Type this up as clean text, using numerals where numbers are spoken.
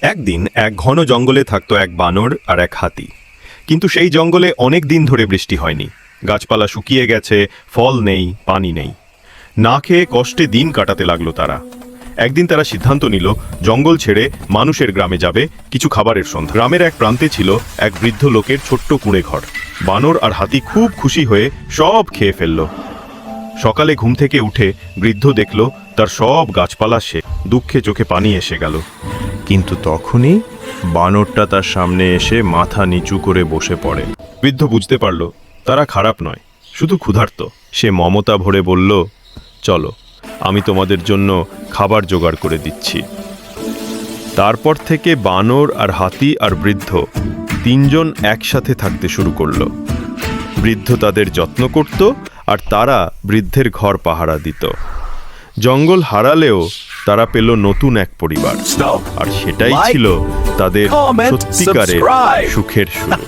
একদিন এক ঘন জঙ্গলে থাকতো এক বানর আর এক হাতি। কিন্তু সেই জঙ্গলে অনেক দিন ধরে বৃষ্টি হয়নি, গাছপালা শুকিয়ে গেছে, ফল নেই, পানি নেই। না খেয়ে কষ্টে দিন কাটাতে লাগলো তারা। একদিন তারা সিদ্ধান্ত নিল জঙ্গল ছেড়ে মানুষের গ্রামে যাবে কিছু খাবারের সন্ধান। গ্রামের এক প্রান্তে ছিল এক বৃদ্ধ লোকের ছোট্ট কুঁড়ে ঘর। বানর আর হাতি খুব খুশি হয়ে সব খেয়ে ফেলল। সকালে ঘুম থেকে উঠে বৃদ্ধ দেখল তার সব গাছপালা সে দুঃখে চোখে পানি এসে গেল। কিন্তু তখনই বানরটা তার সামনে এসে মাথা নিচু করে বসে পড়ে। বৃদ্ধ বুঝতে পারল তারা খারাপ নয়, শুধু ক্ষুধার্ত। সে মমতা ভরে বলল, চলো, আমি তোমাদের জন্য খাবার জোগাড় করে দিচ্ছি। তারপর থেকে বানর আর হাতি আর বৃদ্ধ তিনজন একসাথে থাকতে শুরু করল। বৃদ্ধ তাদের যত্ন করত আর তারা বৃদ্ধের ঘর পাহারা দিত। জঙ্গল হারালেও তারা পেল নতুন এক পরিবার, আর সেটাই ছিল তাদের সত্যিকারের সুখের শুরু।